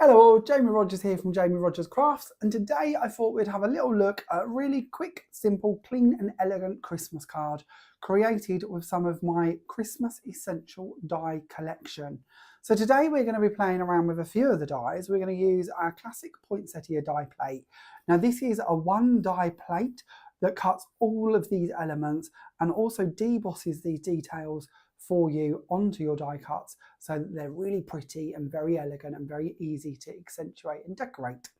Hello, Jamie Rodgers here from Jamie Rodgers Crafts, and today I thought we'd have a little look at a really quick, simple, clean and elegant Christmas card created with some of my Christmas Essential die collection. So today we're going to be playing around with a few of the dies. We're going to use our classic Poinsettia die plate. Now this is a one die plate that cuts all of these elements and also debosses these details for you onto your die cuts so that they're really pretty and very elegant and very easy to accentuate and decorate.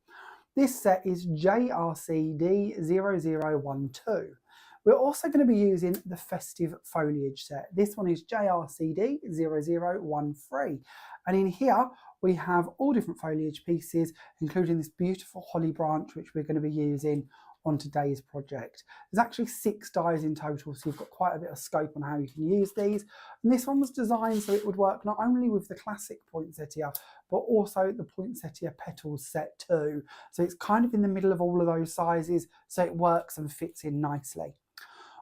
This set is JRCD0012. We're also going to be using the Festive Foliage set. This one is JRCD0013, and in here we have all different foliage pieces, including this beautiful holly branch which we're going to be using on today's project. There's actually 6 dies in total, so you've got quite a bit of scope on how you can use these. And this one was designed so it would work not only with the classic poinsettia, but also the poinsettia petals set too. So it's kind of in the middle of all of those sizes, so it works and fits in nicely.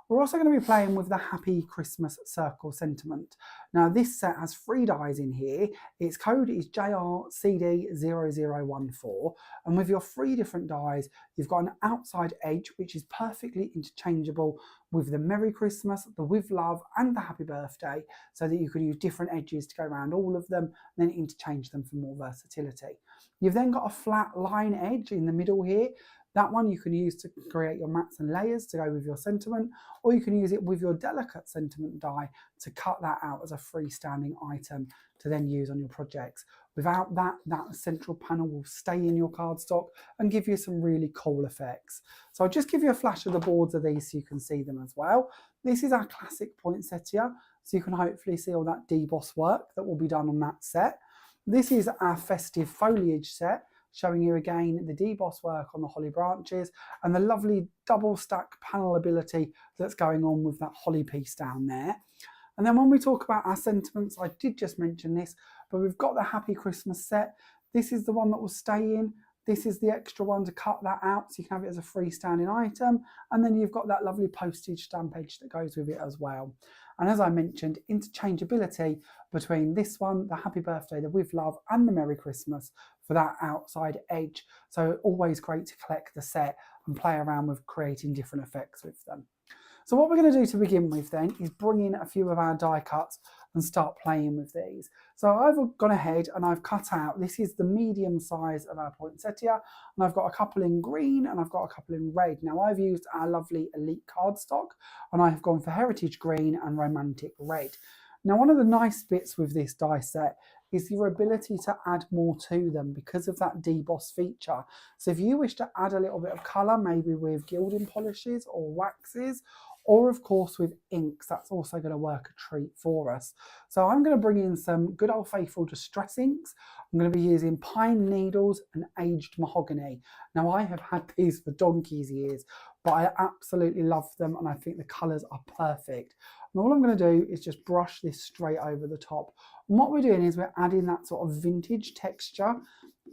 We're also going to be playing with the Happy Christmas Circle sentiment. Now this set has 3 dies in here. Its code is JRCD0014, and with your 3 different dies, you've got an outside edge which is perfectly interchangeable with the Merry Christmas, the With Love and the Happy Birthday, so that you can use different edges to go around all of them and then interchange them for more versatility. You've then got a flat line edge in the middle here. That one you can use to create your mats and layers to go with your sentiment, or you can use it with your delicate sentiment die to cut that out as a freestanding item to then use on your projects. Without that, that central panel will stay in your cardstock and give you some really cool effects. So I'll just give you a flash of the boards of these so you can see them as well. This is our classic poinsettia, so you can hopefully see all that deboss work that will be done on that set. This is our Festive Foliage set, showing you again the deboss work on the holly branches and the lovely double stack panel ability that's going on with that holly piece down there. And then when we talk about our sentiments, I did just mention this, but we've got the Happy Christmas set. This is the one that will stay in. This is the extra one to cut that out so you can have it as a freestanding item. And then you've got that lovely postage stamp edge that goes with it as well. And as I mentioned, interchangeability between this one, the Happy Birthday, the With Love and the Merry Christmas for that outside edge. So always great to collect the set and play around with creating different effects with them. So what we're going to do to begin with then is bring in a few of our die cuts and start playing with these. So I've gone ahead and I've cut out, this is the medium size of our poinsettia, and I've got a couple in green and I've got a couple in red. Now I've used our lovely Elite cardstock and I have gone for Heritage Green and Romantic Red. Now one of the nice bits with this die set is your ability to add more to them because of that deboss feature. So if you wish to add a little bit of colour, maybe with gilding polishes or waxes, or of course with inks, that's also going to work a treat for us. So I'm going to bring in some good old faithful distress inks. I'm going to be using pine needles and aged mahogany. Now I have had these for donkey's years, but I absolutely love them and I think the colours are perfect. And all I'm going to do is just brush this straight over the top. And what we're doing is we're adding that sort of vintage texture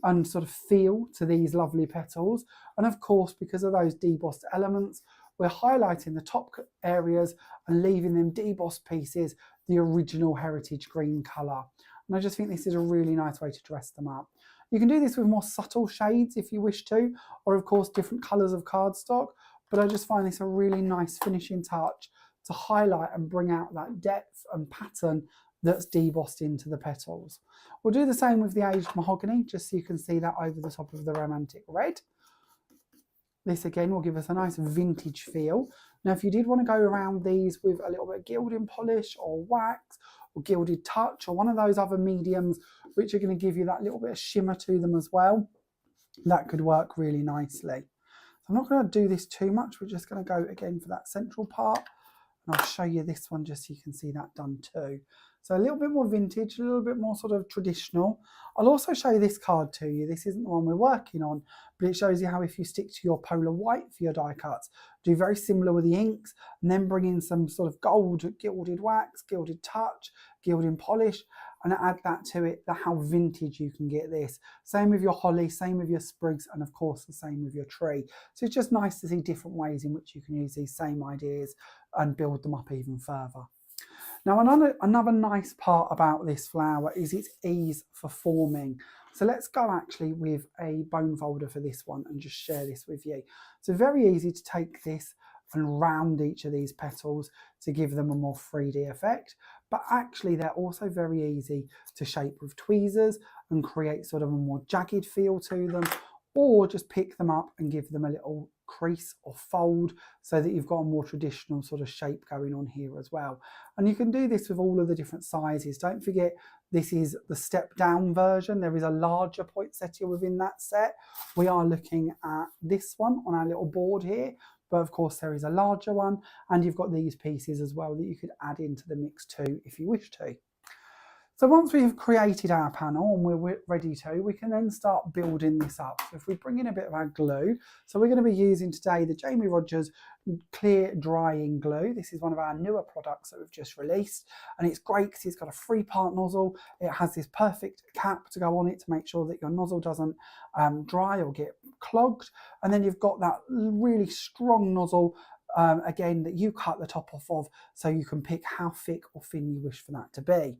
and sort of feel to these lovely petals. And of course, because of those debossed elements, we're highlighting the top areas and leaving them debossed pieces, the original heritage green colour. And I just think this is a really nice way to dress them up. You can do this with more subtle shades if you wish to, or of course different colours of cardstock, but I just find this a really nice finishing touch to highlight and bring out that depth and pattern that's debossed into the petals. We'll do the same with the aged mahogany, just so you can see that over the top of the Romantic Red. This again will give us a nice vintage feel. Now if you did want to go around these with a little bit of gilding polish or wax or gilded touch or one of those other mediums which are going to give you that little bit of shimmer to them as well, that could work really nicely. So I'm not going to do this too much, we're just going to go again for that central part. And I'll show you this one just so you can see that done too. So a little bit more vintage, a little bit more sort of traditional. I'll also show you this card to you. This isn't the one we're working on, but it shows you how if you stick to your polar white for your die cuts, do very similar with the inks, and then bring in some sort of gold gilded wax, gilded touch, gilding polish, and add that to it, how vintage you can get this. Same with your holly, same with your sprigs, and of course the same with your tree. So it's just nice to see different ways in which you can use these same ideas and build them up even further. Now another nice part about this flower is its ease for forming. So let's go actually with a bone folder for this one and just share this with you. So very easy to take this and round each of these petals to give them a more 3D effect, but actually they're also very easy to shape with tweezers and create sort of a more jagged feel to them, or just pick them up and give them a little crease or fold so that you've got a more traditional sort of shape going on here as well. And you can do this with all of the different sizes. Don't forget, this is the step down version. There is a larger poinsettia within that set. We are looking at this one on our little board here, but of course there is a larger one, and you've got these pieces as well that you could add into the mix too if you wish to. So once we've created our panel and we're ready to, we can then start building this up. So if we bring in a bit of our glue, so we're going to be using today the Jamie Rodgers clear drying glue. This is one of our newer products that we've just released, and it's great because it's got a 3-part nozzle. It has this perfect cap to go on it to make sure that your nozzle doesn't dry or get clogged, and then you've got that really strong nozzle again that you cut the top off of, so you can pick how thick or thin you wish for that to be.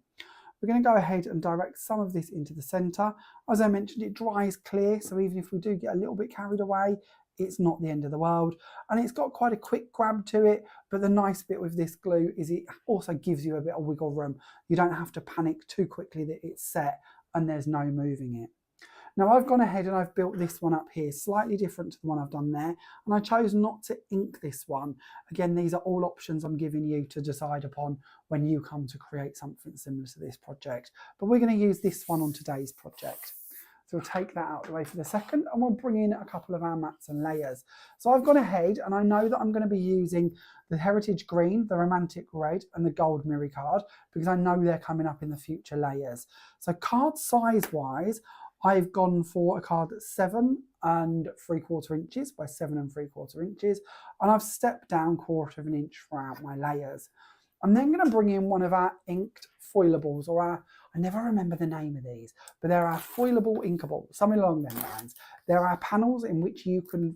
We're going to go ahead and direct some of this into the centre. As I mentioned, it dries clear, so even if we do get a little bit carried away, it's not the end of the world. And it's got quite a quick grab to it, but the nice bit with this glue is it also gives you a bit of wiggle room. You don't have to panic too quickly that it's set and there's no moving it. Now I've gone ahead and I've built this one up here, slightly different to the one I've done there, and I chose not to ink this one. Again, these are all options I'm giving you to decide upon when you come to create something similar to this project. But we're going to use this one on today's project. So we'll take that out of the way for the second, and we'll bring in a couple of our mats and layers. So I've gone ahead and I know that I'm going to be using the Heritage Green, the Romantic Red and the Gold Merrry card, because I know they're coming up in the future layers. So card size wise, I've gone for a card that's 7 3/4 inches by 7 3/4 inches, and I've stepped down 1/4 inch throughout my layers. I'm then going to bring in one of our inked foilables, or our, I never remember the name of these, but they're our foilable Inkables, something along them lines. They're our panels in which you can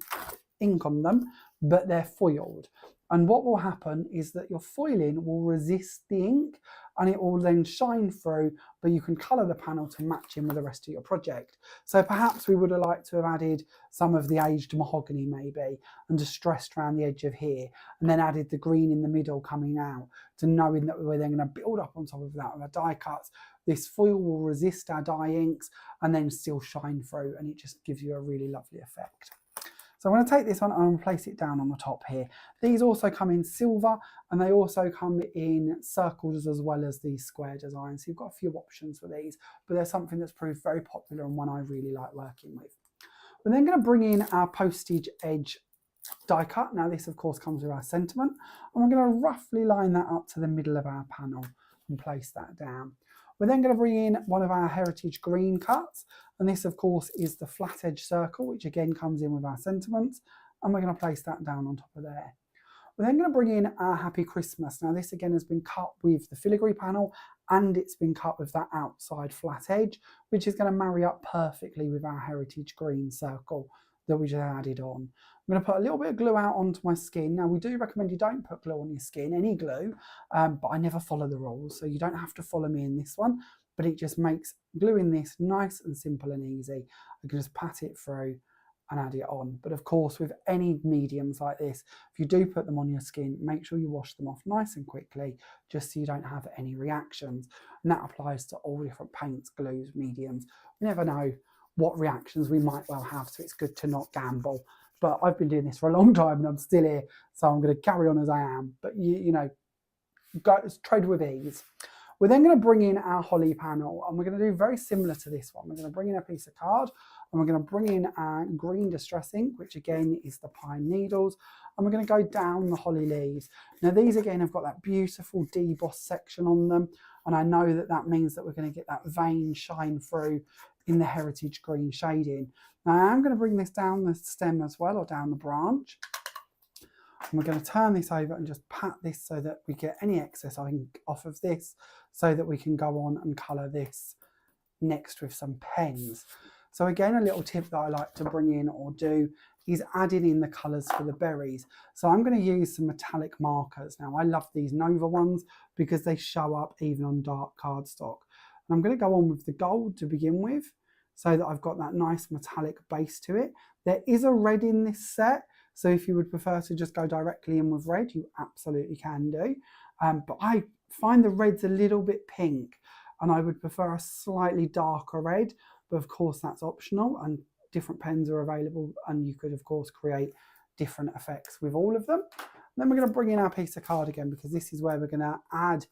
ink on them, but they're foiled. And what will happen is that your foiling will resist the ink and it will then shine through, but you can colour the panel to match in with the rest of your project. So perhaps we would have liked to have added some of the aged mahogany maybe and distressed around the edge of here, and then added the green in the middle coming out, to knowing that we're then going to build up on top of that with our die cuts. This foil will resist our dye inks and then still shine through, and it just gives you a really lovely effect. So I'm going to take this one and I'm going to place it down on the top here. These also come in silver, and they also come in circles as well as these square designs. So you've got a few options for these, but they're something that's proved very popular and one I really like working with. We're then going to bring in our postage edge die cut. Now this of course comes with our sentiment, and we're going to roughly line that up to the middle of our panel and place that down. We're then going to bring in one of our Heritage Green cuts, and this of course is the flat edge circle, which again comes in with our sentiments, and we're going to place that down on top of there. We're then going to bring in our Happy Christmas. Now this again has been cut with the filigree panel, and it's been cut with that outside flat edge, which is going to marry up perfectly with our Heritage Green circle that we just added on. I'm going to put a little bit of glue out onto my skin. Now we do recommend you don't put glue on your skin, any glue, but I never follow the rules, so you don't have to follow me in this one, but it just makes gluing this nice and simple and easy. I can just pat it through and add it on. But of course, with any mediums like this, if you do put them on your skin, make sure you wash them off nice and quickly, just so you don't have any reactions. And that applies to all different paints, glues, mediums. You never know what reactions we might well have, so it's good to not gamble. But I've been doing this for a long time and I'm still here, so I'm going to carry on as I am. But you know, trade with ease. We're then going to bring in our holly panel, and we're going to do very similar to this one. We're going to bring in a piece of card, and we're going to bring in our green distress ink, which again is the pine needles, and we're going to go down the holly leaves. Now these again have got that beautiful deboss section on them, and I know that that means that we're going to get that vein shine through in the Heritage Green shading. Now I am going to bring this down the stem as well, or down the branch. And we're going to turn this over and just pat this so that we get any excess ink off of this, so that we can go on and colour this next with some pens. So again, a little tip that I like to bring in or do is adding in the colours for the berries. So I'm going to use some metallic markers. Now I love these Nova ones because they show up even on dark cardstock. And I'm going to go on with the gold to begin with. so that I've got that nice metallic base to it. There is a red in this set, so if you would prefer to just go directly in with red, you absolutely can do. But I find the red's a little bit pink, and I would prefer a slightly darker red, but of course that's optional, and different pens are available, and you could of course create different effects with all of them. And then we're going to bring in our piece of card again, because this is where we're going to add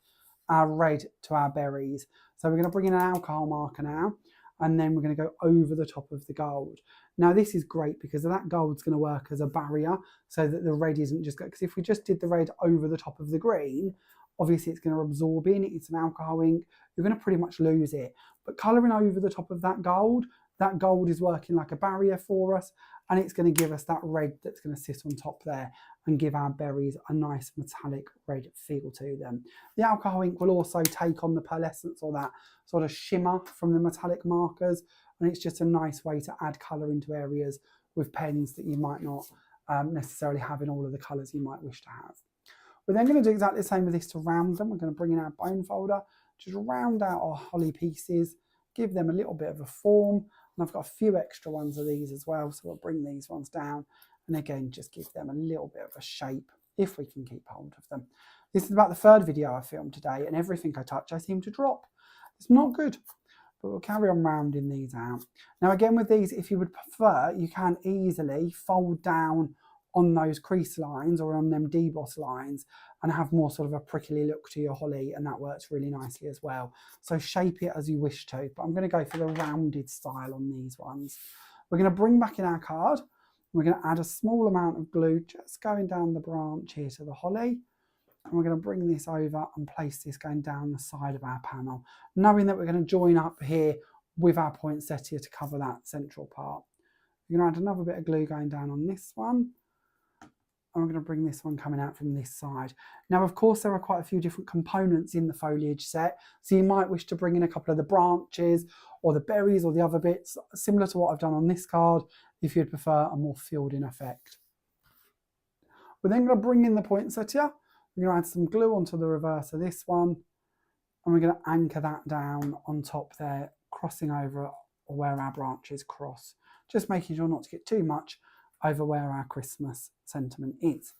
our red to our berries. So we're going to bring in an alcohol marker now, and then we're going to go over the top of the gold. Now this is great because that gold's going to work as a barrier, so that the red isn't just going, because if we just did the red over the top of the green, obviously it's going to absorb in, it's an alcohol ink, you're going to pretty much lose it. But colouring over the top of that gold is working like a barrier for us, and it's going to give us that red that's going to sit on top there and give our berries a nice metallic red feel to them. The alcohol ink will also take on the pearlescence, or that sort of shimmer from the metallic markers, and it's just a nice way to add colour into areas with pens that you might not necessarily have in all of the colours you might wish to have. We're then going to do exactly the same with this to round them. We're going to bring in our bone folder, just round out our holly pieces, give them a little bit of a form. And I've got a few extra ones of these as well, so we'll bring these ones down and again just give them a little bit of a shape if we can keep hold of them. This is about the third video I filmed today, and everything I touch I seem to drop. It's not good, but we'll carry on rounding these out. Now again with these, if you would prefer, you can easily fold down on those crease lines or on them deboss lines and have more sort of a prickly look to your holly, and that works really nicely as well. So shape it as you wish to, but I'm going to go for the rounded style on these ones. We're going to bring back in our card. We're going to add a small amount of glue just going down the branch here to the holly, and we're going to bring this over and place this going down the side of our panel, knowing that we're going to join up here with our poinsettia to cover that central part. We're going to add another bit of glue going down on this one, and we're going to bring this one coming out from this side. Now, of course, there are quite a few different components in the foliage set, so you might wish to bring in a couple of the branches or the berries or the other bits, similar to what I've done on this card, if you'd prefer a more filled-in effect. We're then going to bring in the poinsettia. We're going to add some glue onto the reverse of this one, and we're going to anchor that down on top there, crossing over where our branches cross, just making sure not to get too much over where our Christmas sentiment is.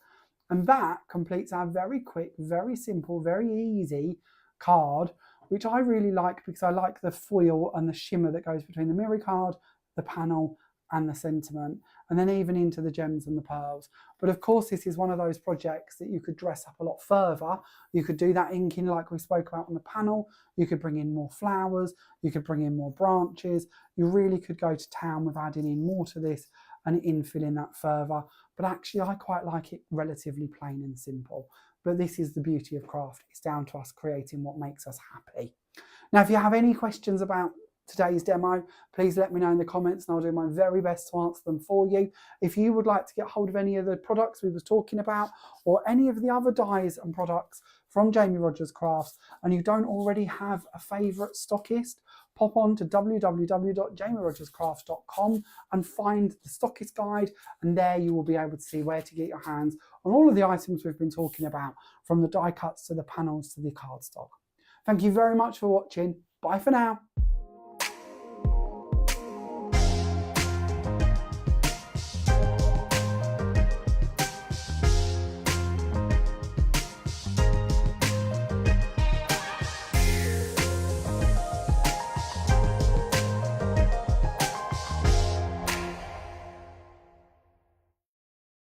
And that completes our very quick, very simple, very easy card, which I really like because I like the foil and the shimmer that goes between the Merrry card, the panel and the sentiment, and then even into the gems and the pearls. But of course, this is one of those projects that you could dress up a lot further. You could do that inking like we spoke about on the panel. You could bring in more flowers. You could bring in more branches. You really could go to town with adding in more to this and infilling that further. But actually, I quite like it relatively plain and simple. But this is the beauty of craft. It's down to us creating what makes us happy. Now, if you have any questions about today's demo, please let me know in the comments and I'll do my very best to answer them for you. If you would like to get hold of any of the products we were talking about, or any of the other dies and products from Jamie Rodgers Crafts, and you don't already have a favourite stockist, pop on to www.jamierodgerscrafts.com and find the stockist guide, and there you will be able to see where to get your hands on all of the items we've been talking about, from the die cuts to the panels to the cardstock. Thank you very much for watching. Bye for now.